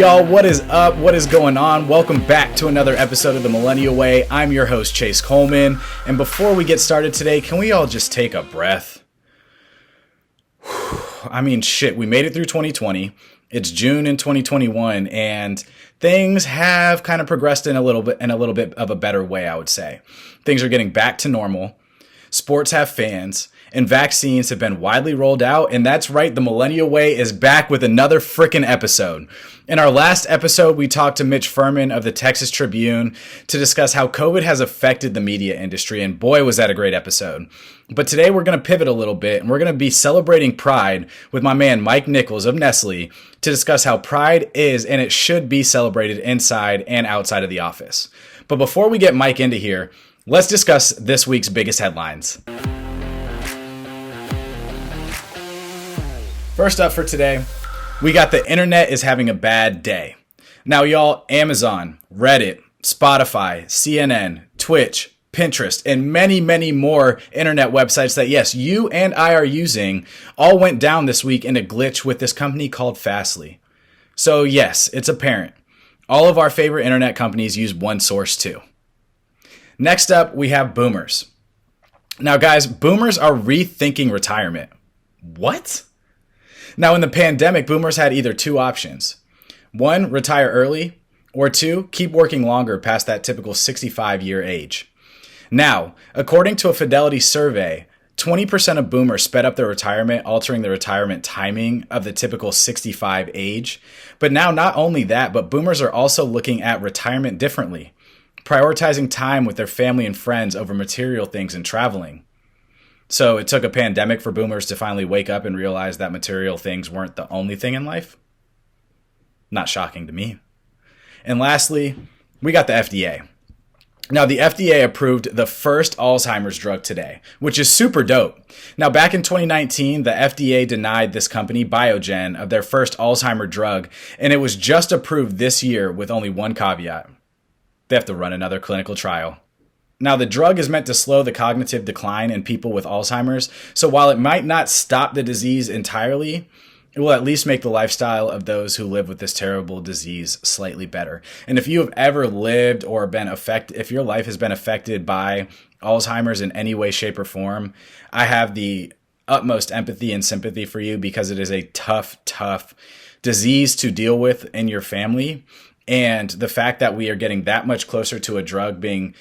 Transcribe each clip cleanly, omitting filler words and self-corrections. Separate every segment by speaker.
Speaker 1: Y'all, what is up? What is going on? Welcome back to another episode of The Millennial Way. I'm your host, Chase Coleman. And before we get started today, can we all just take a breath? I mean, shit, we made it through 2020. It's June in 2021, and things have kind of progressed in a little bit of a better way, I would say. Things are getting back to normal. Sports have fans, and vaccines have been widely rolled out. And that's right, the Millennial Way is back with another frickin' episode. In our last episode, we talked to Mitch Furman of the Texas Tribune to discuss how COVID has affected the media industry. And boy, was that a great episode. But today we're going to pivot a little bit, and we're going to be celebrating Pride with my man Mike Nichols of Nestle to discuss how Pride is and it should be celebrated inside and outside of the office. But before we get Mike into here, let's discuss this week's biggest headlines. First up for today, we got the internet is having a bad day. Now, y'all, Amazon, Reddit, Spotify, CNN, Twitch, Pinterest, and many, many more internet websites that, yes, you and I are using all went down this week in a glitch with this company called Fastly. So, yes, it's apparent. All of our favorite internet companies use one source too. Next up, we have boomers. Now, guys, boomers are rethinking retirement. What? Now, in the pandemic, boomers had either two options. One, retire early, or two, keep working longer past that typical 65-year age. Now, according to a Fidelity survey, 20% of boomers sped up their retirement, altering the retirement timing of the typical 65 age. But now, not only that, but boomers are also looking at retirement differently, prioritizing time with their family and friends over material things and traveling. So it took a pandemic for boomers to finally wake up and realize that material things weren't the only thing in life. Not shocking to me. And lastly, we got the FDA. Now, the FDA approved the first Alzheimer's drug today, which is super dope. Now, back in 2019, the FDA denied this company, Biogen, of their first Alzheimer's drug, and it was just approved this year with only one caveat. They have to run another clinical trial. Now, the drug is meant to slow the cognitive decline in people with Alzheimer's, so while it might not stop the disease entirely, it will at least make the lifestyle of those who live with this terrible disease slightly better. And if you have ever lived or been affected, if your life has been affected by Alzheimer's in any way, shape, or form, I have the utmost empathy and sympathy for you because it is a tough disease to deal with in your family. And the fact that we are getting that much closer to a drug being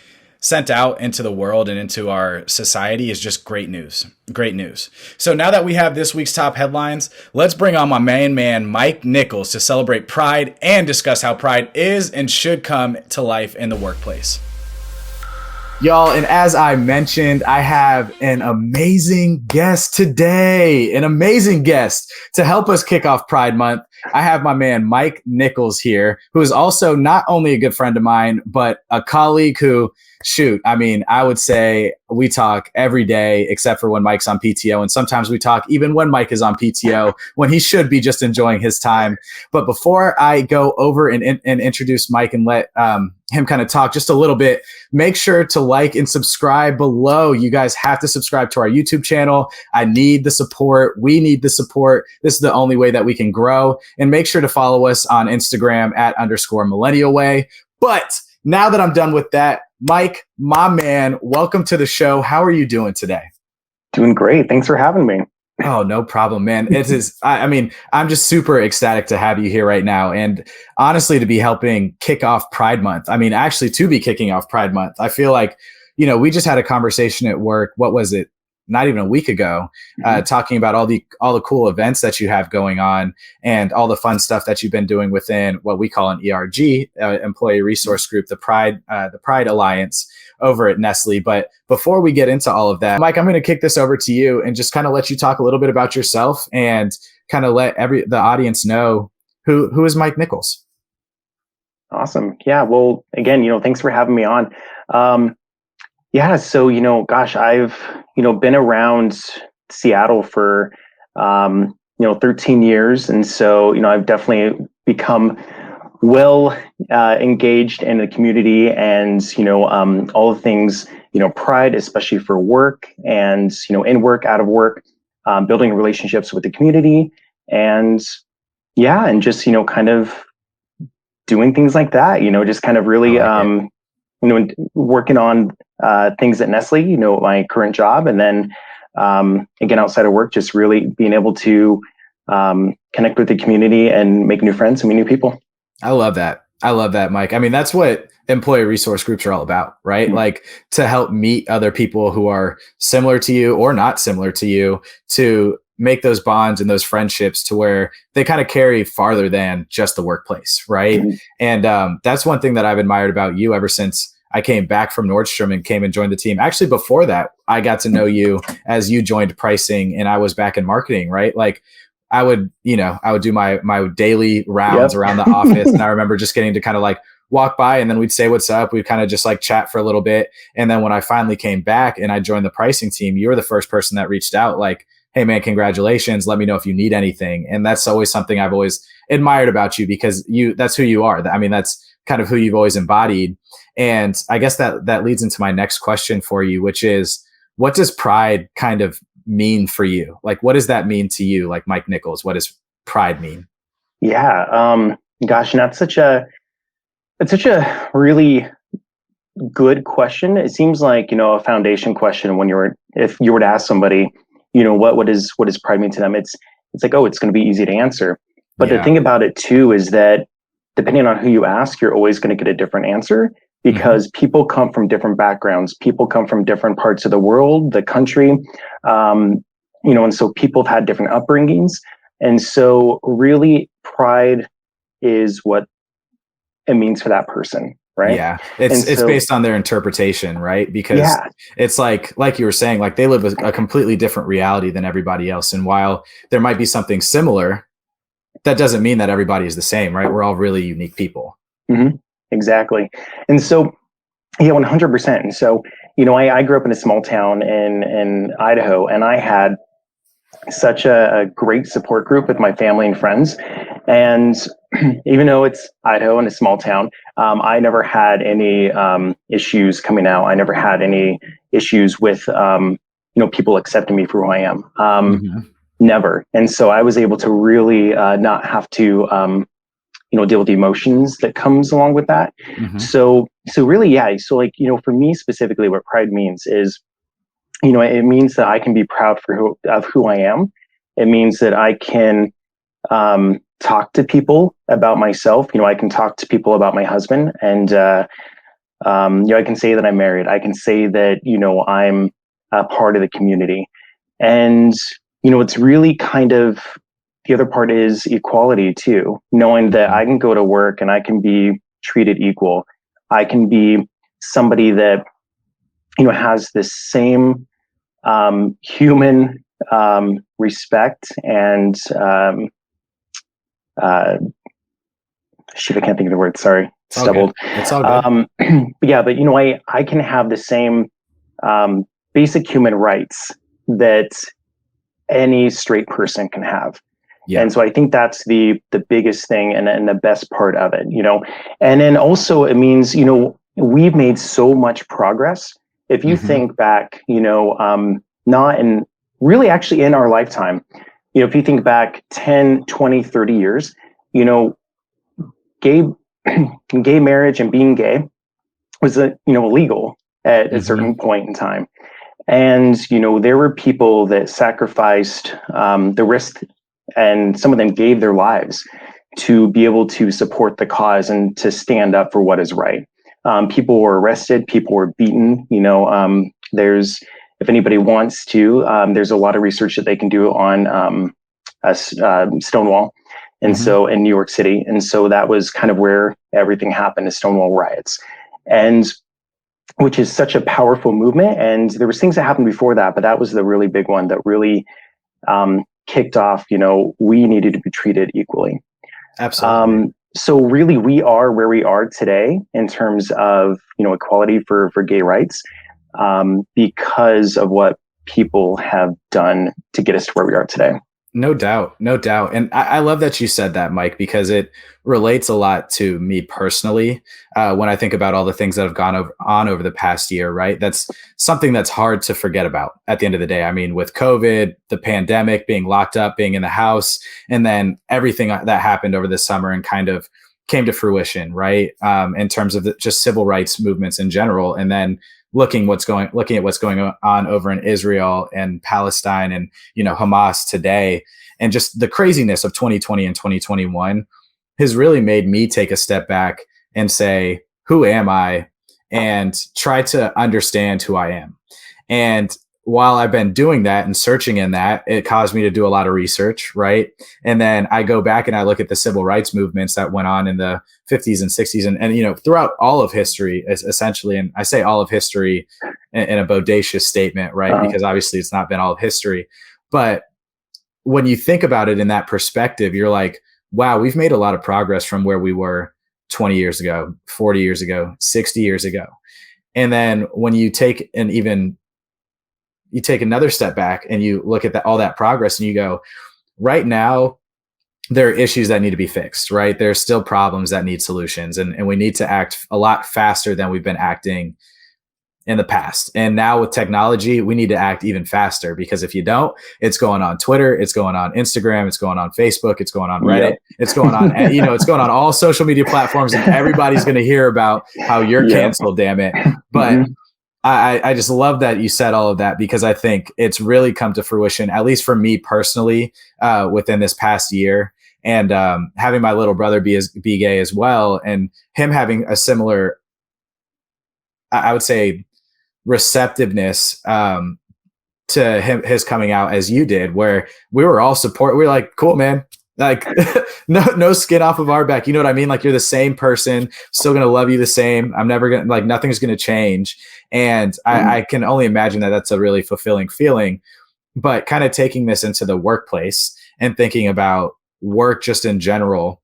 Speaker 1: sent out into the world and into our society is just great news. Great news. So now that we have this week's top headlines, let's bring on my main man, Mike Nichols, to celebrate Pride and discuss how Pride is and should come to life in the workplace. Y'all, and as I mentioned, I have an amazing guest today, an amazing guest to help us kick off Pride Month. I have my man, Mike Nichols here, who is also not only a good friend of mine, but a colleague who, I would say we talk every day except for when Mike's on PTO. And sometimes we talk even when Mike is on PTO, when he should be just enjoying his time. But before I go over and introduce Mike and let him kind of talk just a little bit, make sure to like and subscribe below. You guys have to subscribe to our YouTube channel. I need the support. We need the support. This is the only way that we can grow. And make sure to follow us on Instagram @_millennialway. But now that I'm done with that, Mike, my man, welcome to the show. How are you doing today?
Speaker 2: Doing great. Thanks for having me.
Speaker 1: Oh, no problem, man. It is. I'm just super ecstatic to have you here right now. And honestly, to be helping kick off Pride Month. Actually to be kicking off Pride Month. I feel like, we just had a conversation at work. What was it? Not even a week ago, talking about all the cool events that you have going on and all the fun stuff that you've been doing within what we call an ERG, Employee Resource Group, the Pride Alliance over at Nestle. But before we get into all of that, Mike, I'm going to kick this over to you and just kind of let you talk a little bit about yourself and kind of let the audience know who is Mike Nichols.
Speaker 2: Awesome. Yeah. Well, again, thanks for having me on. Yeah. So, I've, been around Seattle for, 13 years. And so, I've definitely become well engaged in the community and, all the things, pride, especially for work and, in work, out of work, building relationships with the community and just, kind of doing things like that, just kind of
Speaker 1: I
Speaker 2: really,
Speaker 1: like it.
Speaker 2: working on things at Nestle, my current job. And then, again, outside of work, just really being able to connect with the community and make new friends and meet new people.
Speaker 1: I love that. I love that, Mike. I mean, that's what employee resource groups are all about, right?
Speaker 2: Mm-hmm.
Speaker 1: Like to help meet other people who are similar to you or not similar to you, to make those bonds and those friendships to where they kind of carry farther than just the workplace, right?
Speaker 2: Mm-hmm.
Speaker 1: And that's one thing that I've admired about you ever since I came back from Nordstrom and came and joined the team. Actually, before that, I got to know you as you joined pricing and I was back in marketing, right? Like I would do my daily rounds
Speaker 2: Yep.
Speaker 1: around the office. And I remember just getting to kind of like walk by and then we'd say what's up. We'd kind of just like chat for a little bit. And then when I finally came back and I joined the pricing team, you were the first person that reached out like, hey man, congratulations. Let me know if you need anything. And that's always something I've always admired about you because that's who you are. I mean, that's kind of who you've always embodied. And I guess that leads into my next question for you, which is what does pride kind of mean for you? Like, what does that mean to you? Like Mike Nichols, what does pride mean?
Speaker 2: Yeah. Gosh, and it's such a really good question. It seems like, a foundation question if you were to ask somebody, what does pride mean to them? It's like, oh, it's going to be easy to answer. But the
Speaker 1: Yeah.
Speaker 2: thing about it too is that depending on who you ask, you're always going to get a different answer
Speaker 1: Mm-hmm.
Speaker 2: because people come from different backgrounds. People come from different parts of the world, the country, and so people have had different upbringings. And so really pride is what it means for that person. Right.
Speaker 1: Yeah.
Speaker 2: And
Speaker 1: It's
Speaker 2: so,
Speaker 1: based on their interpretation, right? Because
Speaker 2: yeah.
Speaker 1: it's like you were saying, like they live a completely different reality than everybody else. And while there might be something similar, that doesn't mean that everybody is the same, right? We're all really unique people.
Speaker 2: Mm-hmm, exactly. And so, yeah, 100%. And so, I grew up in a small town in Idaho, and I had such a great support group with my family and friends. And even though it's Idaho and a small town, I never had any issues coming out. I never had any issues with, people accepting me for who I am.
Speaker 1: Mm-hmm.
Speaker 2: Never. And so I was able to really not have to, deal with the emotions that comes along with that.
Speaker 1: Mm-hmm.
Speaker 2: So really, yeah. So like, for me specifically, what pride means is, it means that I can be proud of who I am. It means that I can talk to people about myself. I can talk to people about my husband, and I can say that I'm married. I can say that I'm a part of the community, and it's really kind of the other part is equality too. Knowing that
Speaker 1: Mm-hmm.
Speaker 2: I can go to work and I can be treated equal. I can be somebody that has the same human respect and uh, shoot, I can't think of the word. Sorry,
Speaker 1: It's all good.
Speaker 2: stubbled.
Speaker 1: It's all good.
Speaker 2: But yeah, but I can have the same basic human rights that any straight person can have. And
Speaker 1: Yeah.
Speaker 2: so I think that's the biggest thing and the best part of it, And then also it means, we've made so much progress. If you
Speaker 1: Mm-hmm.
Speaker 2: think back, not in really actually in our lifetime, if you think back 10, 20, 30 years, you know, gay gay marriage and being gay was illegal at a
Speaker 1: Mm-hmm.
Speaker 2: certain point in time. And there were people that sacrificed the risk, and some of them gave their lives to be able to support the cause and to stand up for what is right. People were arrested, people were beaten. There's, if anybody wants to, there's a lot of research that they can do on Stonewall, and
Speaker 1: Mm-hmm.
Speaker 2: so in New York City, and so that was kind of where everything happened, the Stonewall riots, and which is such a powerful movement. And there was things that happened before that, but that was the really big one that really kicked off. We needed to be treated equally.
Speaker 1: Absolutely.
Speaker 2: So really, we are where we are today in terms of equality for gay rights because of what people have done to get us to where we are today.
Speaker 1: No doubt. No doubt. And I love that you said that, Mike, because it relates a lot to me personally when I think about all the things that have on over the past year, right? That's something that's hard to forget about at the end of the day. I mean, with COVID, the pandemic, being locked up, being in the house, and then everything that happened over the summer and kind of came to fruition, right? In terms of just civil rights movements in general, and then looking at what's going on over in Israel and Palestine and, Hamas today, and just the craziness of 2020 and 2021 has really made me take a step back and say, who am I? And try to understand who I am. And while I've been doing that and searching in that, it caused me to do a lot of research, right? And then I go back and I look at the civil rights movements that went on in the 50s and 60s and throughout all of history, essentially. And I say all of history in a bodacious statement, right? Because obviously it's not been all of history. But when you think about it in that perspective, you're like, wow, we've made a lot of progress from where we were 20 years ago, 40 years ago, 60 years ago. And then when you take another step back and you look at all that progress and you go, right now, there are issues that need to be fixed, right? There's still problems that need solutions, and we need to act a lot faster than we've been acting in the past. And now with technology, we need to act even faster, because if you don't, it's going on Twitter, it's going on Instagram, it's going on Facebook, it's going on Reddit, it's going on, it's going on all social media platforms, and everybody's going to hear about how you're canceled, damn it. But I just love that you said all of that, because I think it's really come to fruition, at least for me personally, within this past year. And having my little brother be gay as well, and him having a similar, I would say, receptiveness to his coming out as you did, where we were all support. We were like, cool, man. Like no skin off of our back. You know what I mean? Like, you're the same person, still going to love you the same. I'm never going to, like, nothing's going to change. And I can only imagine that that's a really fulfilling feeling. But kind of taking this into the workplace and thinking about work just in general,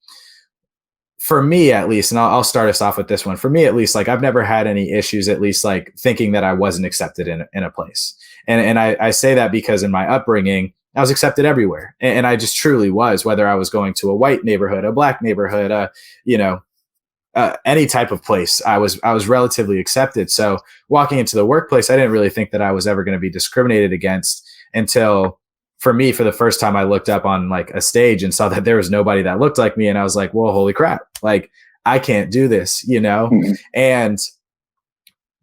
Speaker 1: for me at least, and I'll start us off with this one. For me at least, like, I've never had any issues, at least, like, thinking that I wasn't accepted in a place. And I say that because in my upbringing, I was accepted everywhere. And I just truly was, whether I was going to a white neighborhood, a black neighborhood, any type of place, I was relatively accepted. So walking into the workplace, I didn't really think that I was ever going to be discriminated against until, for me, for the first time, I looked up on, like, a stage and saw that there was nobody that looked like me. And I was like, well, holy crap, like, I can't do this, And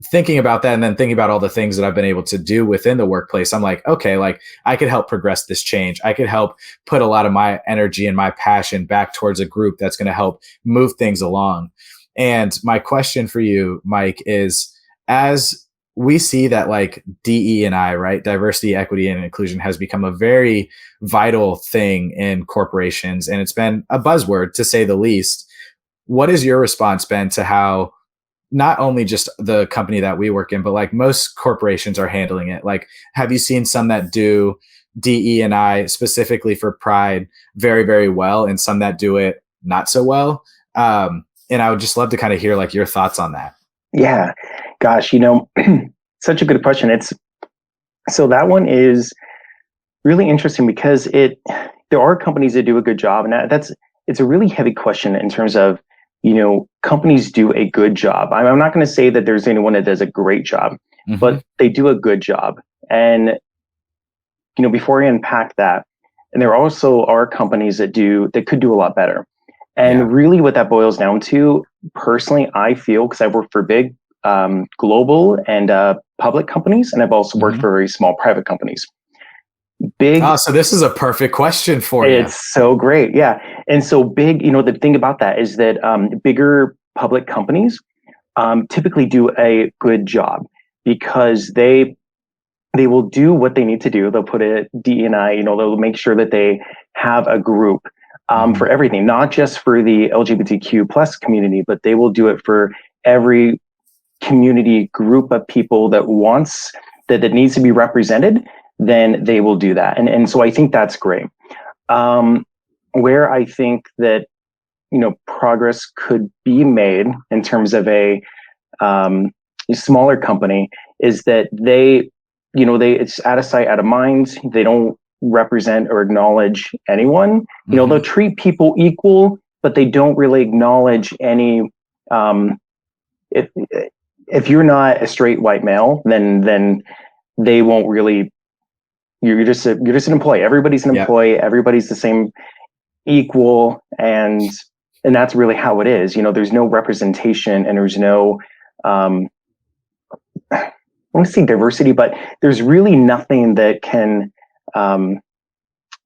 Speaker 1: thinking about that, and then thinking about all the things that I've been able to do within the workplace, I'm like, okay, like, I could help progress this change. I could help put a lot of my energy and my passion back towards a group that's going to help move things along. And my question for you, Mike, is, as we see that, like, DE&I, right, diversity, equity, and inclusion, has become a very vital thing in corporations, and it's been a buzzword, to say the least. What has your response been to how not only just the company that we work in, but, like, most corporations are handling it? Like, have you seen some that do DE&I specifically for Pride very, very well, and some that do it not so well? And I would just love to kind of hear, like, your thoughts on that.
Speaker 2: Yeah, gosh, such a good question. So that one is really interesting, because there are companies that do a good job, and it's a really heavy question in terms of, companies do a good job. I'm not going to say that there's anyone that does a great job, but they do a good job. And before I unpack that, and there also are companies that could do a lot better. And really what that boils down to, personally, I feel, because I work for big global and public companies, and I've also worked for very small private companies.
Speaker 1: So this is a perfect question for you.
Speaker 2: It's so great. Yeah. And so big, the thing about that is that bigger public companies typically do a good job, because they will do what they need to do. They'll put a D&I, they'll make sure that they have a group for everything, not just for the LGBTQ plus community, but they will do it for every community group of people that needs to be represented. Then they will do that. And so I think that's great. Where I think that, progress could be made in terms of a smaller company is that it's out of sight, out of mind. They don't represent or acknowledge anyone. They'll treat people equal, but they don't really acknowledge any, if you're not a straight white male, then they won't really, you're just an employee. Everybody's an employee. Everybody's the same, equal. And and that's really how it is. There's no representation, and there's no, I want to say diversity, but there's really nothing that can, that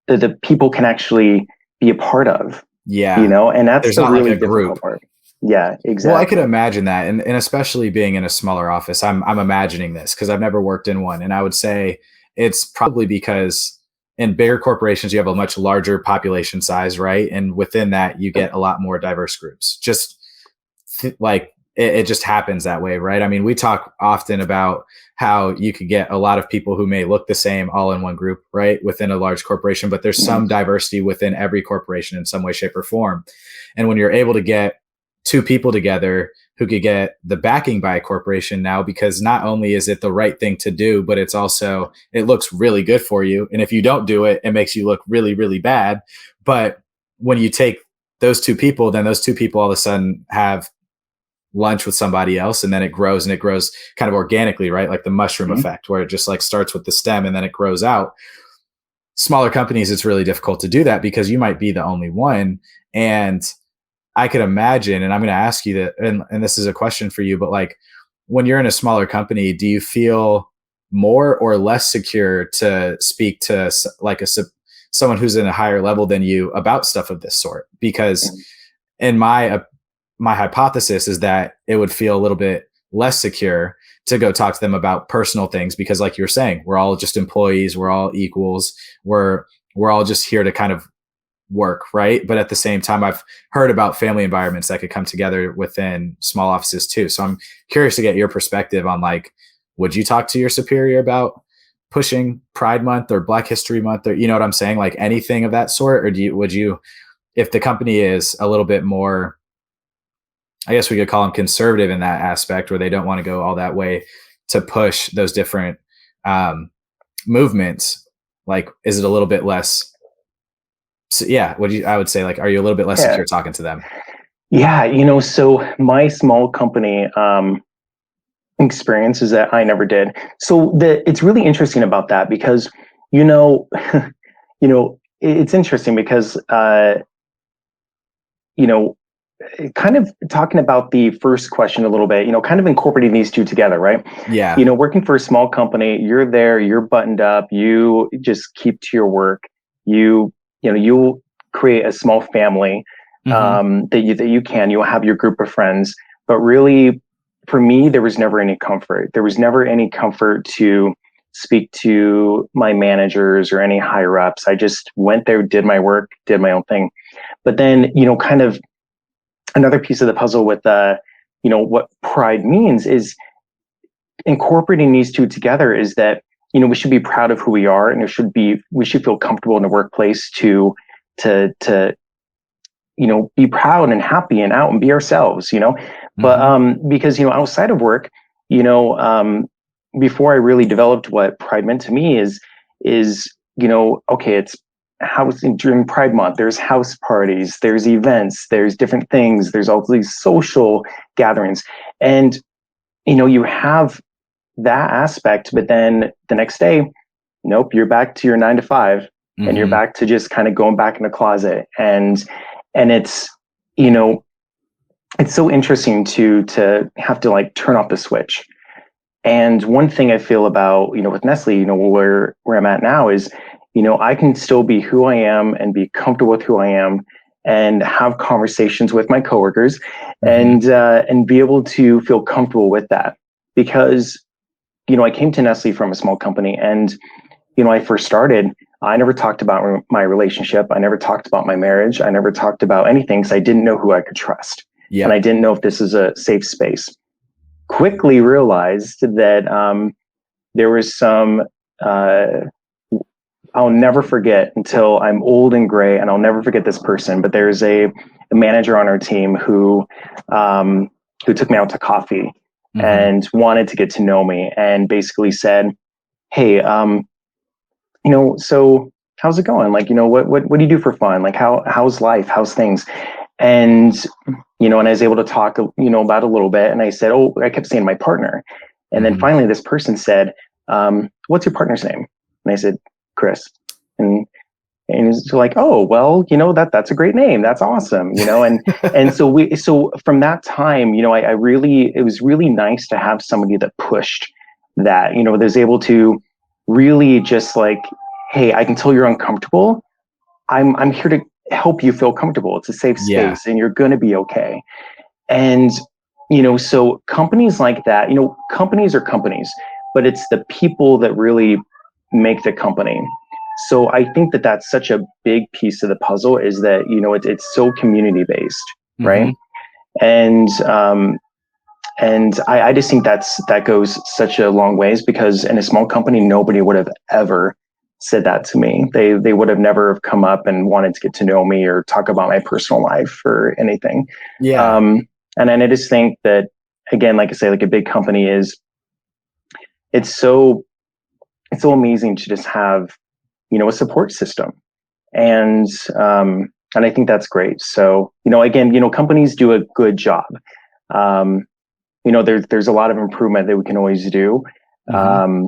Speaker 2: the people can actually be a part of.
Speaker 1: Yeah.
Speaker 2: And that's
Speaker 1: There's
Speaker 2: the
Speaker 1: not like
Speaker 2: really
Speaker 1: a group.
Speaker 2: difficult part. Yeah,
Speaker 1: Well, I could
Speaker 2: exactly.
Speaker 1: imagine that. And especially being in a smaller office, I'm imagining this because I've never worked in one. And I would say it's probably because in bigger corporations, you have a much larger population size, right? And within that, you get a lot more diverse groups. Just like it just happens that way, right? I mean, we talk often about how you could get a lot of people who may look the same all in one group, right? Within a large corporation, but there's
Speaker 2: Mhm.
Speaker 1: some diversity within every corporation in some way, shape, or form. And when you're able to get two people together who could get the backing by a corporation now, because not only is it the right thing to do, but it's also, it looks really good for you. And if you don't do it, it makes you look really, really bad. But when you take those two people, then those two people all of a sudden have lunch with somebody else, and then it grows, and it grows kind of organically, right? Like the mushroom
Speaker 2: Mhm.
Speaker 1: effect, where it just like starts with the stem and then it grows out. Smaller companies, it's really difficult to do that because you might be the only one. And I could imagine, and I'm going to ask you that, and this is a question for you, but like when you're in a smaller company, do you feel more or less secure to speak to like someone who's in a higher level than you about stuff of this sort? Because
Speaker 2: Mhm.
Speaker 1: in my hypothesis is that it would feel a little bit less secure to go talk to them about personal things because like you're saying, we're all just employees, we're all equals, we're all just here to kind of work, right? But at the same time, I've heard about family environments that could come together within small offices too. So I'm curious to get your perspective on like, would you talk to your superior about pushing Pride Month or Black History Month, or you know what I'm saying, like anything of that sort? Or would you, if the company is a little bit more, I guess we could call them conservative in that aspect, where they don't want to go all that way to push those different um, movements, like is it a little bit less, so yeah, I would say like, are you a little bit less
Speaker 2: Yeah.
Speaker 1: secure talking to them?
Speaker 2: Yeah. So my small company, experience is that I never did. So it's really interesting about that because, you know, it's interesting because, you know, kind of talking about the first question a little bit, kind of incorporating these two together, right?
Speaker 1: Yeah.
Speaker 2: Working for a small company, you're there, you're buttoned up, you just keep to your work. You'll create a small family,
Speaker 1: Hmm.
Speaker 2: you'll have your group of friends. But really, for me, there was never any comfort. There was never any comfort to speak to my managers or any higher ups. I just went there, did my work, did my own thing. But then, kind of another piece of the puzzle with what pride means is incorporating these two together is that we should be proud of who we are, and we should feel comfortable in the workplace to be proud and happy and out and be ourselves. But
Speaker 1: Hmm.
Speaker 2: because outside of work, you know before I really developed what pride meant to me is okay, it's house during Pride Month, there's house parties, there's events, there's different things, there's all these social gatherings, and you have that aspect, but then the next day, nope, you're back to your 9 to 5, and you're
Speaker 1: Hmm.
Speaker 2: back to just kind of going back in the closet. And it's you know it's so interesting to have to like turn off the switch. And one thing I feel about with Nestle, where I'm at now is, I can still be who I am and be comfortable with who I am, and have conversations with my coworkers,
Speaker 1: Hmm.
Speaker 2: and be able to feel comfortable with that. Because I came to Nestle from a small company, and I first started, I never talked about my relationship. I never talked about my marriage. I never talked about anything because I didn't know who I could trust. And I
Speaker 1: Yep.
Speaker 2: didn't know if this is a safe space. Quickly realized that there was some, uh, I'll never forget until I'm old and gray, and I'll never forget this person, but there's a manager on our team who took me out to coffee
Speaker 1: Hmm.
Speaker 2: and wanted to get to know me, and basically said, hey, so how's it going? Like, what do you do for fun? Like, how's life? How's things? And, and I was able to talk, about a little bit. And I said, oh, I kept saying my partner. And then
Speaker 1: Hmm.
Speaker 2: finally this person said, what's your partner's name? And I said, Chris. And And it's like, oh, well, that's a great name. That's awesome. And so from that time, it was really nice to have somebody that pushed that, that was able to really just like, hey, I can tell you're uncomfortable. I'm here to help you feel comfortable. It's a safe
Speaker 1: Yeah.
Speaker 2: space and you're going to be okay. And, so companies like that, companies are companies, but it's the people that really make the company. So I think that that's such a big piece of the puzzle, is that, it's so community based, right?
Speaker 1: Mm-hmm.
Speaker 2: And I just think that goes such a long ways, because in a small company, nobody would have ever said that to me. They would have never come up and wanted to get to know me or talk about my personal life or anything.
Speaker 1: Yeah.
Speaker 2: And then I just think that, again, like I say, like a big company it's so amazing to just have, a support system. And I think that's great. So, again, companies do a good job. There's a lot of improvement that we can always do.
Speaker 1: Mm-hmm.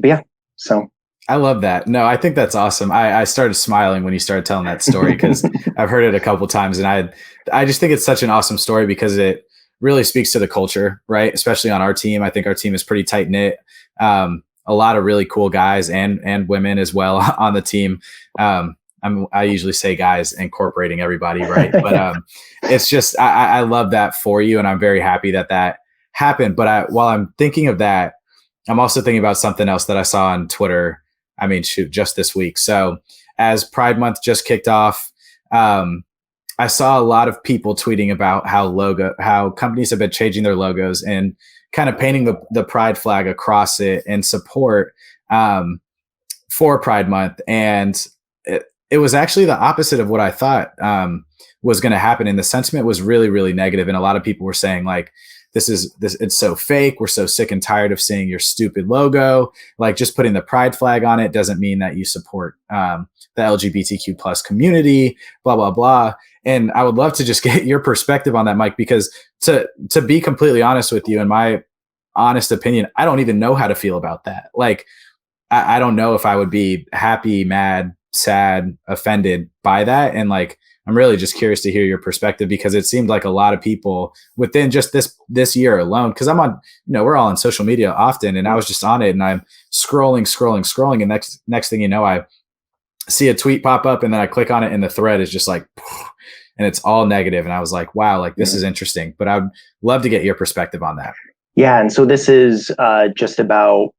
Speaker 2: But yeah, so.
Speaker 1: I love that. No, I think that's awesome. I started smiling when you started telling that story, because I've heard it a couple times, and I just think it's such an awesome story because it really speaks to the culture, right? Especially on our team. I think our team is pretty tight knit. A lot of really cool guys and women as well on the team. I usually say guys, incorporating everybody, right? But it's just I love that for you, and I'm very happy that happened. But while I'm thinking of that, I'm also thinking about something else that I saw on Twitter. I mean, shoot, just this week. So as Pride Month just kicked off, I saw a lot of people tweeting about how companies have been changing their logos and kind of painting the Pride flag across it in support for Pride Month. And it was actually the opposite of what I thought was going to happen. And the sentiment was really, really negative. And a lot of people were saying, like, this it's so fake. We're so sick and tired of seeing your stupid logo. Like, just putting the pride flag on it doesn't mean that you support the LGBTQ plus community, blah, blah, blah. And I would love to just get your perspective on that, Mike, because to be completely honest with you, in my honest opinion, I don't even know how to feel about that. Like, I don't know if I would be happy, mad, sad, offended by that. And like, I'm really just curious to hear your perspective, because it seemed like a lot of people within just this year alone, because I'm on, we're all on social media often, and I was just on it, and I'm scrolling, and next thing you know, I see a tweet pop up, and then I click on it, and the thread is just like, and it's all negative, and I was like, wow, like this is interesting. But I'd love to get your perspective on that.
Speaker 2: Yeah, and so this is just about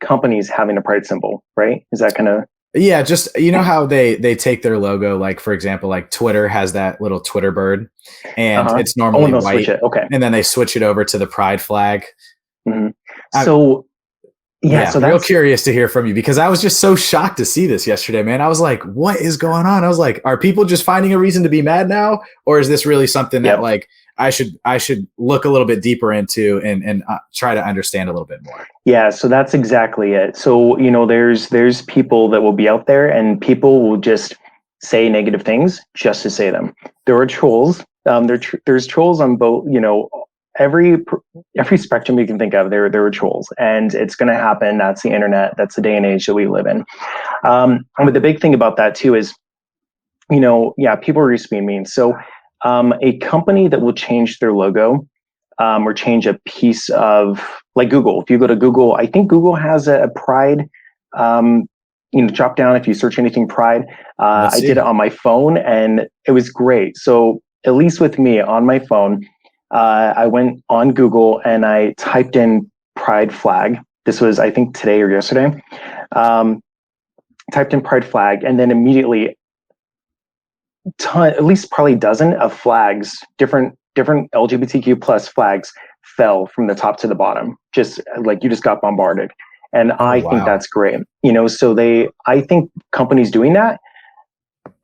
Speaker 2: companies having a pride symbol, right? Is that kind of?
Speaker 1: Yeah, just how they take their logo, like for example, like Twitter has that little Twitter bird, and it's normally white,
Speaker 2: switch it. Okay,
Speaker 1: and then they switch it over to the pride flag.
Speaker 2: Mm-hmm. So so
Speaker 1: real curious to hear from you, because I was just so shocked to see this yesterday, man. I was like, what is going on? I was like, are people just finding a reason to be mad now, or is this really something that like I should look a little bit deeper into and try to understand a little bit more?
Speaker 2: Yeah, so that's exactly it. So, there's people that will be out there, and people will just say negative things just to say them. There are trolls. There's trolls on both, every spectrum you can think of. There are trolls, and it's going to happen. That's the internet. That's the day and age that we live in. But the big thing about that too is, people are just being mean. So, a company that will change their logo, or change a piece of, like Google. If you go to Google, I think Google has a pride, drop down. If you search anything pride, I did it on my phone, and it was great. So at least with me on my phone, I went on Google and I typed in pride flag. This was, I think, today or yesterday. Typed in pride flag, and then immediately, at least probably a dozen of flags, different LGBTQ plus flags, fell from the top to the bottom. Just like, you just got bombarded. And I think that's great. So I think companies doing that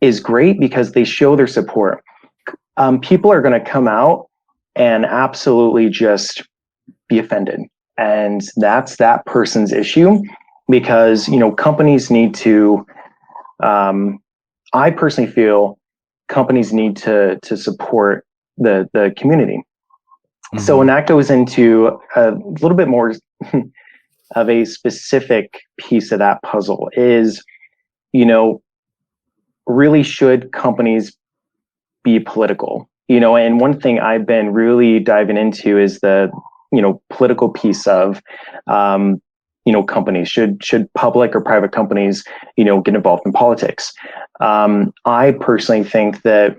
Speaker 2: is great, because they show their support. People are going to come out and absolutely just be offended. And that's that person's issue, because, companies need to, I personally feel companies need to support the community. Mm-hmm. So when that goes into a little bit more of a specific piece of that puzzle is, really should companies be political? And one thing I've been really diving into is the, political piece of, companies. Should public or private companies, get involved in politics? I personally think that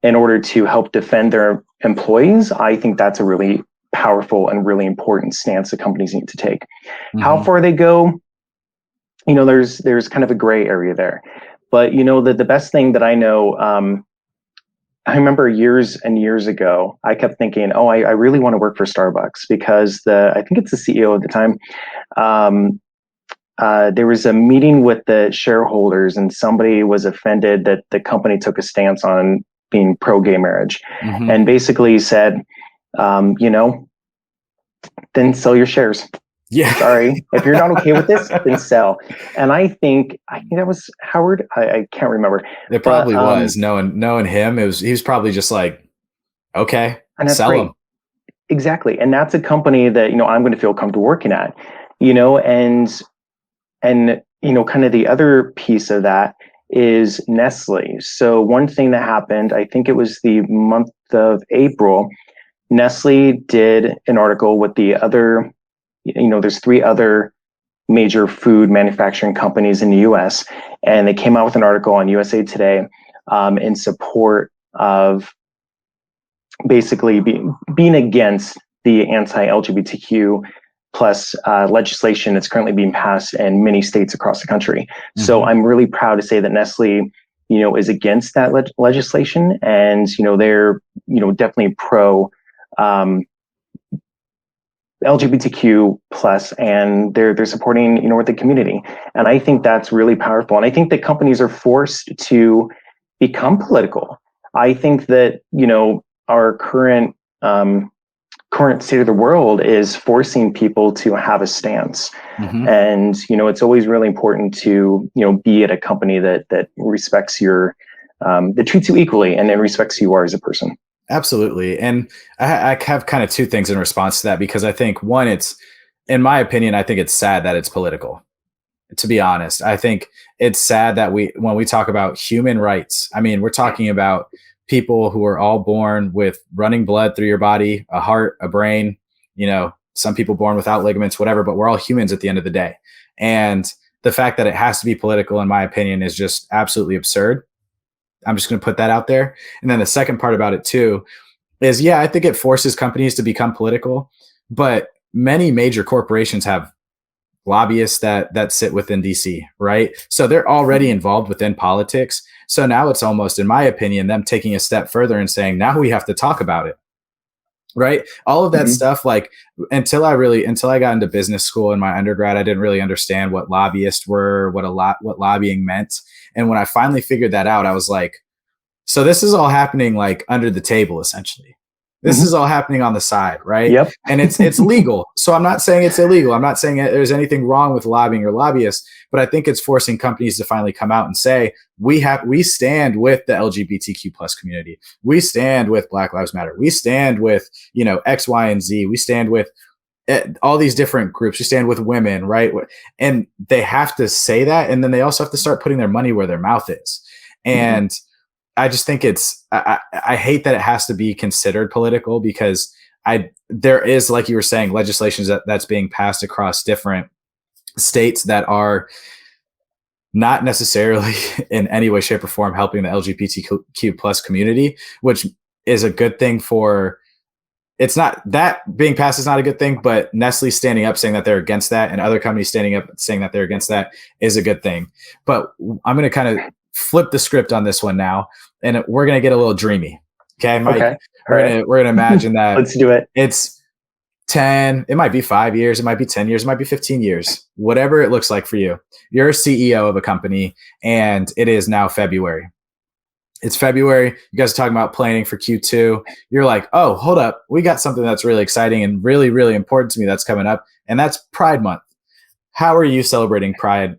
Speaker 2: in order to help defend their employees, I think that's a really powerful and really important stance that companies need to take. How far they go, there's kind of a gray area there. But the best thing that I know, I remember years and years ago, I kept thinking, oh, I really want to work for Starbucks, because I think it's the CEO at the time. There was a meeting with the shareholders, and somebody was offended that the company took a stance on being pro-gay marriage, and basically said, then sell your shares.
Speaker 1: Yeah.
Speaker 2: Sorry, if you're not okay with this, then sell. And I think that was Howard. I can't remember.
Speaker 1: It probably was. Knowing him, he was probably just like, okay,
Speaker 2: and that's
Speaker 1: sell
Speaker 2: great.
Speaker 1: them.
Speaker 2: Exactly. And that's a company that, I'm going to feel comfortable working at, and kind of the other piece of that is Nestle. So one thing that happened, I think it was the month of April, Nestle did an article with the other, there's 3 other major food manufacturing companies in the US, and they came out with an article on USA Today in support of basically being against the anti-LGBTQ plus legislation that's currently being passed in many states across the country. So I'm really proud to say that Nestle, is against that legislation, and they're definitely pro LGBTQ plus, and they're supporting the community, and I think that's really powerful. And I think that companies are forced to become political. I think that our current state of the world is forcing people to have a stance, and it's always really important to be at a company that respects that treats you equally and then respects who you are as a person.
Speaker 1: Absolutely. And I have kind of 2 things in response to that, because I think, one, in my opinion, I think it's sad that it's political. To be honest, I think it's sad that when we talk about human rights, I mean, we're talking about people who are all born with running blood through your body, a heart, a brain, some people born without ligaments, whatever, but we're all humans at the end of the day. And the fact that it has to be political, in my opinion, is just absolutely absurd. I'm just going to put that out there. And then the second part about it too is, I think it forces companies to become political, but many major corporations have lobbyists that sit within DC, right? So they're already involved within politics. So now it's almost, in my opinion, them taking a step further and saying, now we have to talk about it. Right. All of that stuff, like, until I got into business school in my undergrad, I didn't really understand what lobbyists were, what lobbying meant. And when I finally figured that out, I was like, so this is all happening like under the table, essentially. This is all happening on the side, right?
Speaker 2: Yep.
Speaker 1: And it's legal. So I'm not saying it's illegal. I'm not saying there's anything wrong with lobbying or lobbyists, but I think it's forcing companies to finally come out and say, we stand with the LGBTQ plus community. We stand with Black Lives Matter. We stand with, X, Y, and Z. We stand with all these different groups. We stand with women, right? And they have to say that. And then they also have to start putting their money where their mouth is. And I just think I hate that it has to be considered political, because there is, like you were saying, legislation that's being passed across different states that are not necessarily in any way, shape, or form helping the LGBTQ plus community, which is a good thing it's not that being passed is not a good thing, but Nestle standing up saying that they're against that, and other companies standing up saying that they're against that, is a good thing. But I'm going to kind of flip the script on this one now, and we're going to get a little dreamy. Okay, Mike?
Speaker 2: Okay.
Speaker 1: We're going to imagine that
Speaker 2: Let's do it.
Speaker 1: It's 10, it might be 5 years, it might be 10 years, it might be 15 years, whatever it looks like for you. You're a CEO of a company, and it is now February. It's February. You guys are talking about planning for Q2. You're like, oh, hold up. We got something that's really exciting and really, really important to me that's coming up, and that's Pride Month. How are you celebrating Pride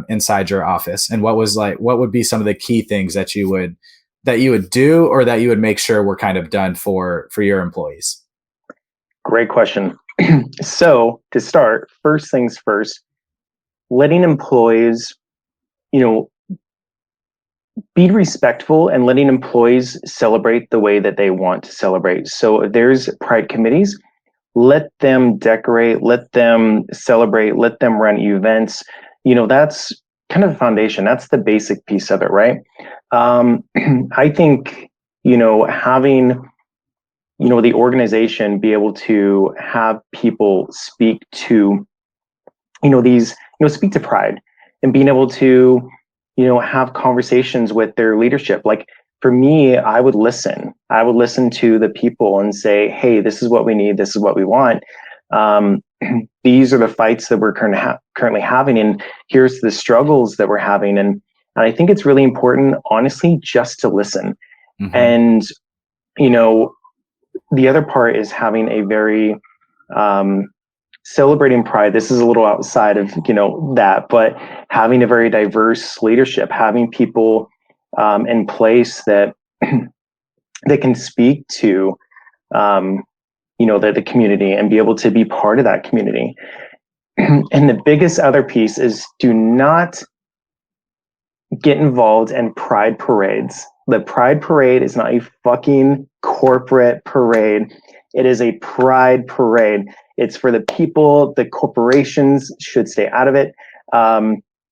Speaker 1: inside your office? And what would be some of the key things that you would do, or that you would make sure were kind of done for your employees?
Speaker 2: Great question. So to start, first things first, letting employees, be respectful and letting employees celebrate the way that they want to celebrate. So if there's pride committees, let them decorate, let them celebrate, let them run events. That's kind of the foundation. That's the basic piece of it, right? I think, having, the organization be able to have people speak to, speak to pride and being able to, have conversations with their leadership. Like for me, I would listen. I would listen to the people and say, hey, this is what we need. This is what we want. These are the fights that we're currently having. And here's the struggles that we're having. And I think it's really important, honestly, just to listen.
Speaker 1: Mm-hmm.
Speaker 2: And, the other part is having a very, celebrating pride. This is a little outside of that, but having a very diverse leadership, having people in place that that can speak to the community and be able to be part of that community. And the biggest other piece is do not get involved in pride parades. The pride parade is not a fucking corporate parade. It is a pride parade. It's for the people. The corporations should stay out of it.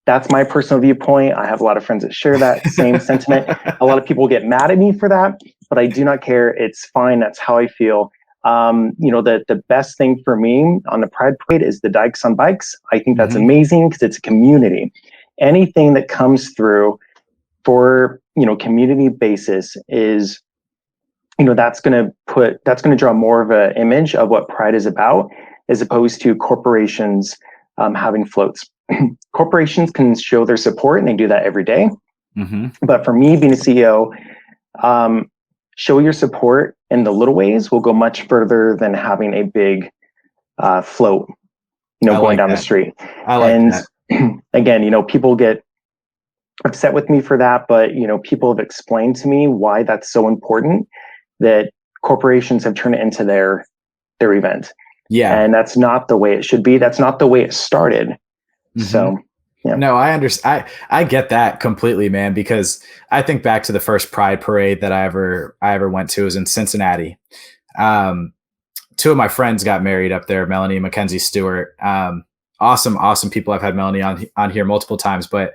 Speaker 2: That's my personal viewpoint. I have a lot of friends that share that same sentiment. A lot of people get mad at me for that, but I do not care. It's fine. That's how I feel. The best thing for me on the pride parade is the Dykes on Bikes. I think that's amazing because it's a community. Anything that comes through for community basis is that's going to draw more of an image of what pride is about, as opposed to corporations having floats. Corporations can show their support, and they do that every day. But for me, being a CEO, show your support in the little ways will go much further than having a big float, going down the street.
Speaker 1: I like that.
Speaker 2: Again, people get upset with me for that, but people have explained to me why that's so important, that corporations have turned it into their event.
Speaker 1: Yeah.
Speaker 2: And that's not the way it should be. That's not the way it started. So yeah.
Speaker 1: No, I understand. I get that completely, man, because I think back to the first Pride parade that I ever went to was in Cincinnati. Two of my friends got married up there, Melanie and Mackenzie Stewart. Awesome people. I've had Melanie on here multiple times, but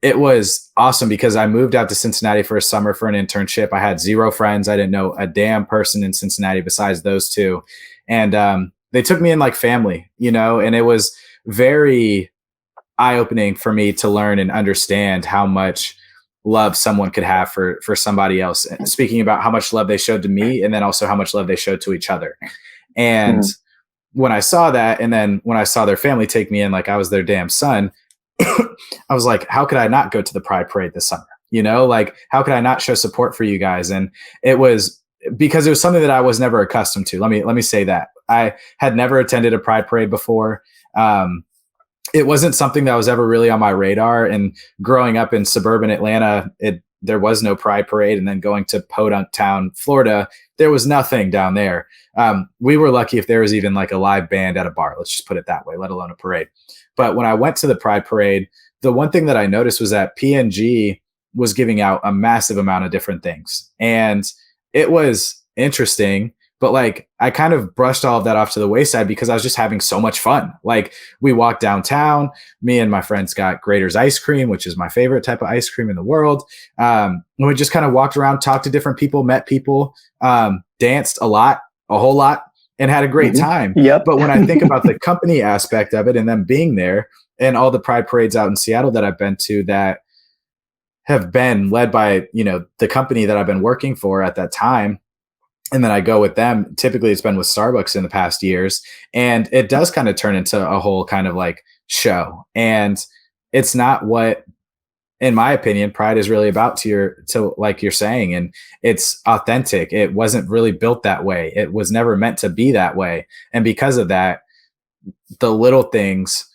Speaker 1: it was awesome because I moved out to Cincinnati for a summer for an internship. I had 0 friends. I didn't know a damn person in Cincinnati besides those two. And they took me in like family, and it was very eye-opening for me to learn and understand how much love someone could have for somebody else. And speaking about how much love they showed to me, and then also how much love they showed to each other. And when I saw that, and then when I saw their family take me in like I was their damn son, I was like, how could I not go to the Pride parade this summer? Like, how could I not show support for you guys? And it was because it was something that I was never accustomed to. Let me say that I had never attended a Pride parade before. It wasn't something that was ever really on my radar. And growing up in suburban Atlanta, there was no Pride parade. And then going to Podunk Town, Florida, there was nothing down there. We were lucky if there was even like a live band at a bar. Let's just put it that way, let alone a parade. But when I went to the Pride parade, the one thing that I noticed was that P&G was giving out a massive amount of different things. And it was interesting, but like I kind of brushed all of that off to the wayside because I was just having so much fun. Like we walked downtown, me and my friends got Grater's ice cream, which is my favorite type of ice cream in the world. And we just kind of walked around, talked to different people, met people, danced a whole lot, and had a great time.
Speaker 2: Yep.
Speaker 1: But when I think about the company aspect of it and them being there and all the Pride parades out in Seattle that I've been to that have been led by, the company that I've been working for at that time, and then I go with them. Typically it's been with Starbucks in the past years, and it does kind of turn into a whole kind of like show. And it's not what, in my opinion, Pride is really about to like you're saying, and it's authentic. It wasn't really built that way. It was never meant to be that way. And because of that, the little things,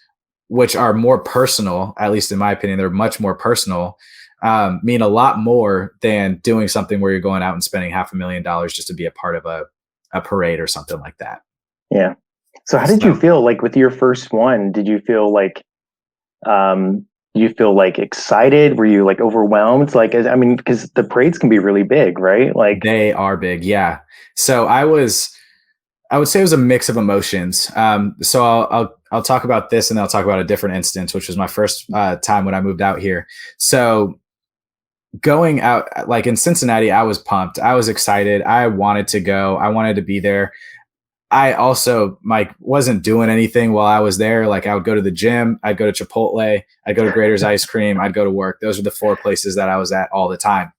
Speaker 1: which are more personal, at least in my opinion, they're much more personal, mean a lot more than doing something where you're going out and spending $500,000 just to be a part of a parade or something like that.
Speaker 2: Yeah. So how did you feel like with your first one? Did you feel like, you feel like excited? Were you like overwhelmed? Like, I mean, because the parades can be really big, right? Like,
Speaker 1: They are big. Yeah. So I would say it was a mix of emotions. So I'll talk about this, and then I'll talk about a different instance, which was my first time when I moved out here. So going out, like in Cincinnati, I was pumped. I was excited. I wanted to go. I wanted to be there. I also like wasn't doing anything while I was there. Like I would go to the gym, I'd go to Chipotle, I'd go to Grader's Ice Cream, I'd go to work. Those are the four places that I was at all the time.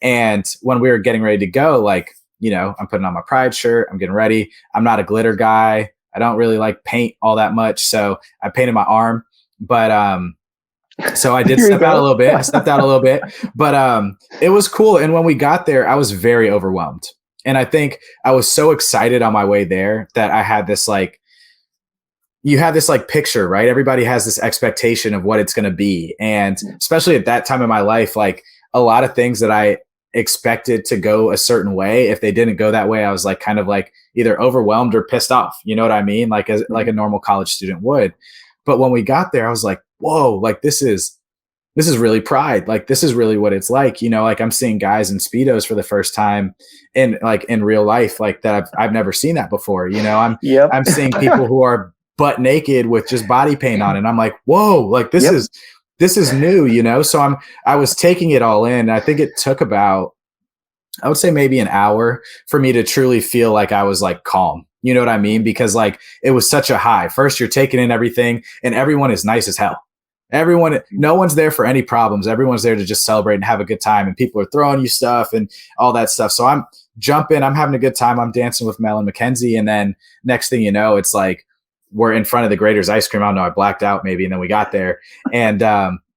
Speaker 1: And when we were getting ready to go, like, I'm putting on my Pride shirt, I'm getting ready. I'm not a glitter guy. I don't really like paint all that much. So I painted my arm, but so I did step out a little bit. I stepped out a little bit, but it was cool. And when we got there, I was very overwhelmed. And I think I was so excited on my way there that I had this like, you have this like picture, right? Everybody has this expectation of what it's going to be. And especially at that time in my life, like a lot of things that I expected to go a certain way, if they didn't go that way, I was like kind of like either overwhelmed or pissed off. You know what I mean? Like like a normal college student would. But when we got there, I was like, whoa, like this is really Pride. Like this is really what it's like. Like I'm seeing guys in Speedos for the first time in real life, like that I've never seen that before. I'm seeing people who are butt naked with just body paint on, and I'm like, whoa, like this is new. So I was taking it all in. I think it took about, I would say maybe an hour for me to truly feel like I was like calm. You know what I mean? Because like it was such a high. First, you're taking in everything, and everyone is nice as hell. No one's there for any problems. Everyone's there to just celebrate and have a good time, and people are throwing you stuff and all that stuff. So I'm jumping, I'm having a good time. I'm dancing with Mel and Mackenzie. And then next thing you know, it's like, we're in front of the Grader's Ice Cream. I don't know. I blacked out maybe. And then we got there. And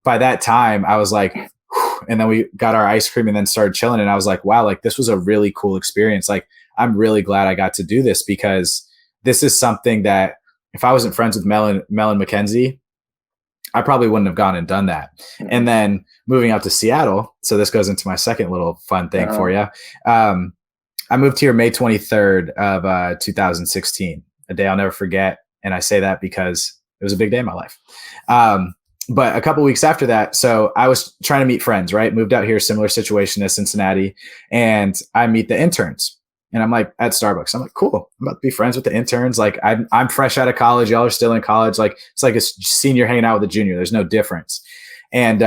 Speaker 1: by that time I was like, whew, and then we got our ice cream and then started chilling. And I was like, wow, like this was a really cool experience. Like, I'm really glad I got to do this, because this is something that if I wasn't friends with Mel and Mackenzie, I probably wouldn't have gone and done that. And then moving out to Seattle. So this goes into my second little fun thing for you. I moved here May 23rd of 2016, a day I'll never forget. And I say that because it was a big day in my life. But a couple of weeks after that, so I was trying to meet friends, right? Moved out here, similar situation as Cincinnati. And I meet the interns. And I'm like at Starbucks. I'm like, cool. I'm about to be friends with the interns. Like I'm fresh out of college. Y'all are still in college. Like it's like a senior hanging out with a junior. There's no difference. And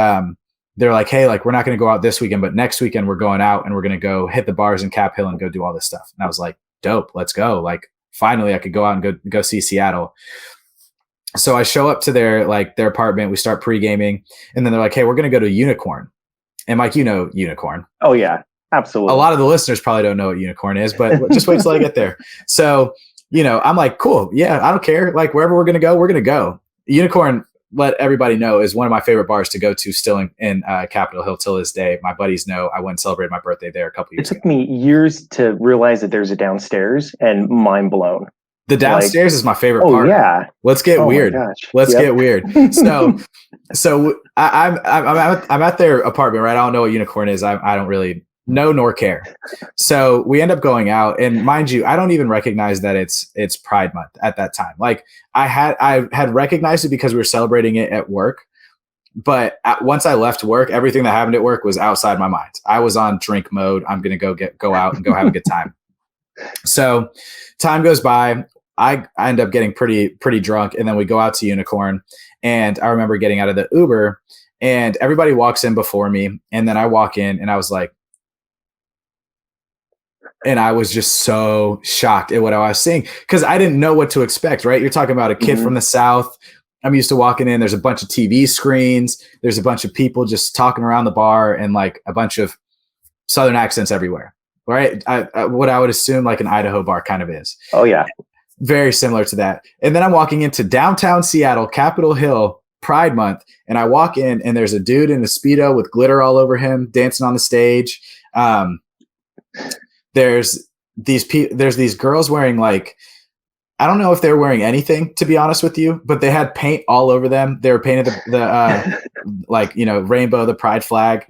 Speaker 1: they're like, hey, like we're not going to go out this weekend, but next weekend we're going out and we're going to go hit the bars in Cap Hill and go do all this stuff. And I was like, dope. Let's go. Like finally I could go out and go see Seattle. So I show up to their apartment. We start pre-gaming, and then they're like, hey, we're going to go to Unicorn. And Mike, Unicorn.
Speaker 2: Oh yeah. Absolutely.
Speaker 1: A lot of the listeners probably don't know what Unicorn is, but just wait till I get there. So, I'm like, cool. Yeah, I don't care. Like wherever we're going to go, we're going to go. Unicorn, let everybody know, is one of my favorite bars to go to still in Capitol Hill till this day. My buddies know I went and celebrated my birthday there a couple years ago.
Speaker 2: It took me years to realize that there's a downstairs, and mind blown.
Speaker 1: The downstairs is my favorite part.
Speaker 2: Oh yeah.
Speaker 1: Let's get weird. Let's get weird. So I'm at their apartment, right? I don't know what Unicorn is. I don't really know nor care. So we end up going out, and mind you, I don't even recognize that it's Pride Month at that time. Like I had recognized it because we were celebrating it at work, but once I left work, everything that happened at work was outside my mind. I was on drink mode. I'm gonna go out and go have a good time. So time goes by. I end up getting pretty drunk, and then we go out to Unicorn, and I remember getting out of the Uber, and everybody walks in before me, and then I walk in, and I was like, and I was just so shocked at what I was seeing, because I didn't know what to expect, right? You're talking about a kid from the South. I'm used to walking in. There's a bunch of TV screens. There's a bunch of people just talking around the bar, and like a bunch of Southern accents everywhere, right? What I would assume like an Idaho bar kind of is.
Speaker 2: Oh, yeah.
Speaker 1: Very similar to that. And then I'm walking into downtown Seattle, Capitol Hill, Pride Month, and I walk in, and there's a dude in a Speedo with glitter all over him dancing on the stage. There's these girls wearing like, I don't know if they're wearing anything, to be honest with you, but they had paint all over them. They were painted the rainbow, the pride flag.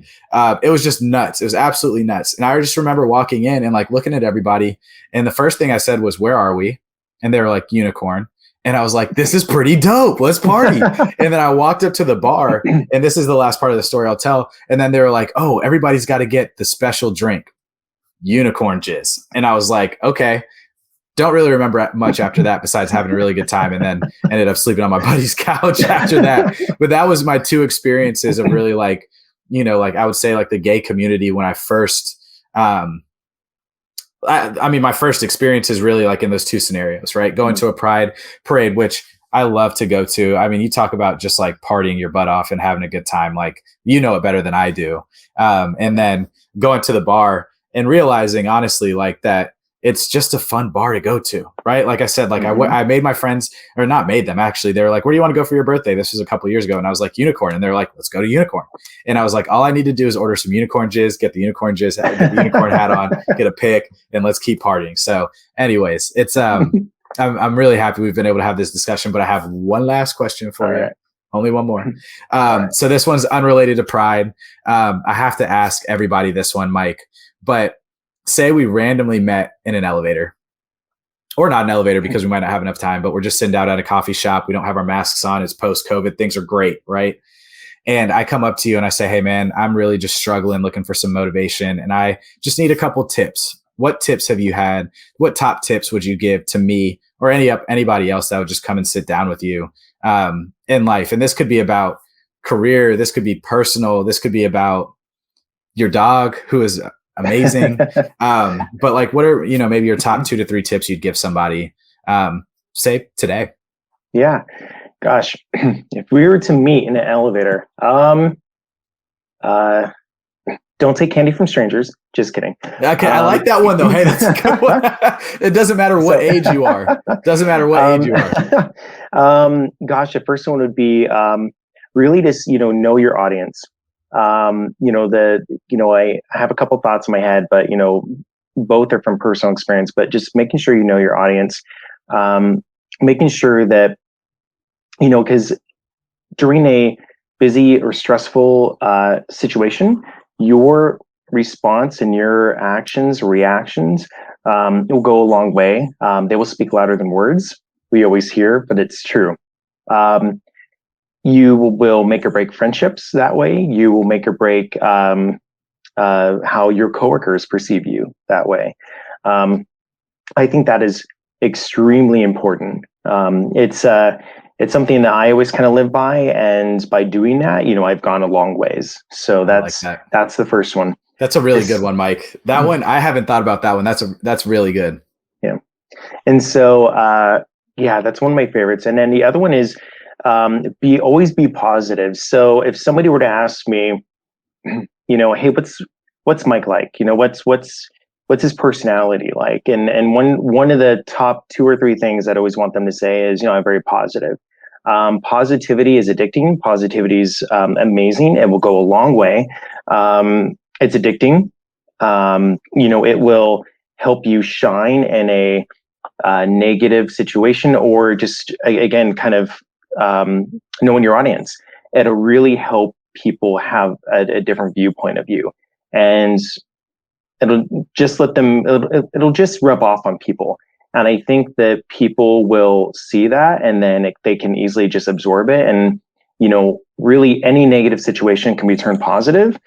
Speaker 1: It was just nuts. It was absolutely nuts. And I just remember walking in and like looking at everybody. And the first thing I said was, where are we? And they were like, Unicorn. And I was like, this is pretty dope. Let's party. And then I walked up to the bar, and this is the last part of the story I'll tell. And then they were like, oh, everybody's got to get the special drink, unicorn jizz. And I was like, okay. Don't really remember much after that besides having a really good time, and then ended up sleeping on my buddy's couch after that. But that was my two experiences of really like, like I would say like the gay community when I first, I mean, my first experience is really like in those two scenarios, right? Going to a pride parade, which I love to go to. I mean, you talk about just like partying your butt off and having a good time. Like, you know it better than I do. And then going to the bar and realizing honestly, like that, it's just a fun bar to go to, right? Like I said, like I made my friends, or not made them actually. They were like, where do you want to go for your birthday? This was a couple of years ago. And I was like, Unicorn. And they're like, let's go to Unicorn. And I was like, all I need to do is order some unicorn jizz, get the unicorn jizz, get the unicorn hat on, get a pic, and let's keep partying. So anyways, it's, I'm really happy we've been able to have this discussion, but I have one last question for you. Right. Only one more. Right. So this one's unrelated to pride. I have to ask everybody this one, Mike, but say we randomly met in an elevator, or not an elevator because we might not have enough time, but we're just sitting out at a coffee shop. We don't have our masks on. It's post-COVID. Things are great, right? And I come up to you and I say, hey, man, I'm really just struggling, looking for some motivation. And I just need a couple tips. What tips have you had? What top tips would you give to me or anybody else that would just come and sit down with you in life? And this could be about career. This could be personal. This could be about your dog, who is amazing. But like, what are, maybe your top 2 to 3 tips you'd give somebody, say today?
Speaker 2: Yeah. Gosh, if we were to meet in an elevator, don't take candy from strangers. Just kidding.
Speaker 1: Okay. I like that one though. Hey, that's a good one. It doesn't matter what age you are. Doesn't matter what age you are.
Speaker 2: Gosh, the first one would be, really just, know your audience. I have a couple thoughts in my head, but, both are from personal experience, but just making sure you know your audience, making sure that, because during a busy or stressful situation, your response and your actions, reactions, will go a long way. They will speak louder than words. We always hear, but it's true. You will make or break friendships that way. You will make or break how your coworkers perceive you that way. I think that is extremely important. It's something that I always kind of live by, and by doing that, I've gone a long ways. So that's the first one.
Speaker 1: That's a really good one, Mike. That one, I haven't thought about that one. That's really good.
Speaker 2: Yeah. And so, that's one of my favorites. And then the other one is, always be positive. So if somebody were to ask me, hey, what's Mike like? What's his personality like? And one of the top 2 or 3 things that I always want them to say is, I'm very positive. Positivity is addicting. Positivity is amazing. It will go a long way. It's addicting. It will help you shine in a negative situation, or just, again, kind of knowing your audience. It'll really help people have a different viewpoint of you, and it'll just it'll just rub off on people. And I think that people will see that, and then they can easily just absorb it. And, really any negative situation can be turned positive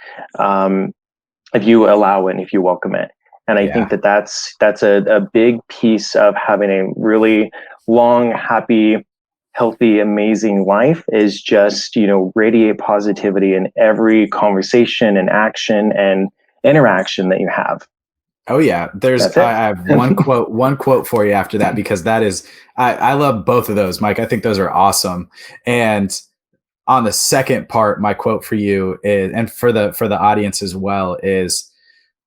Speaker 2: if you allow it and if you welcome it. And I think that that's a big piece of having a really long, happy, healthy, amazing life, is just, radiate positivity in every conversation and action and interaction that you have.
Speaker 1: Oh yeah. I have one quote for you after that, because that is, I love both of those, Mike. I think those are awesome. And on the second part, my quote for you is, and for the audience as well, is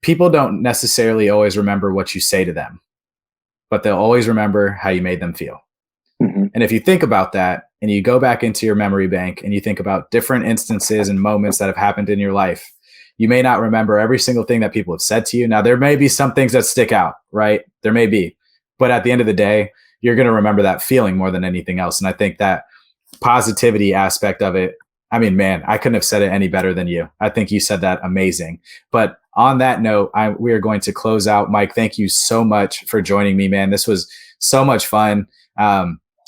Speaker 1: people don't necessarily always remember what you say to them, but they'll always remember how you made them feel. Mm-hmm. And if you think about that and you go back into your memory bank and you think about different instances and moments that have happened in your life, you may not remember every single thing that people have said to you. Now, there may be some things that stick out, right? There may be, but at the end of the day, you're going to remember that feeling more than anything else. And I think that positivity aspect of it, I mean, man, I couldn't have said it any better than you. I think you said that amazing. But on that note, we are going to close out. Mike, thank you so much for joining me, man. This was so much fun.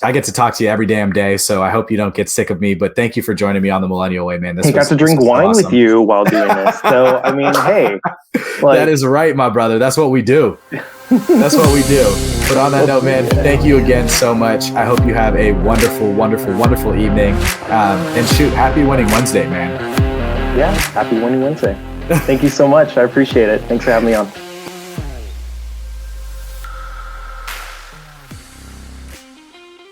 Speaker 1: I get to talk to you every damn day, so I hope you don't get sick of me. But thank you for joining me on the Millennial Way, man.
Speaker 2: Got to drink wine awesome with you while doing this. So, I mean, hey.
Speaker 1: That is right, my brother. That's what we do. That's what we do. But on that note, man, thank you again so much. I hope you have a wonderful, wonderful, wonderful evening. And shoot, happy Winning Wednesday, man.
Speaker 2: Yeah, happy Winning Wednesday. Thank you so much. I appreciate it. Thanks for having me on.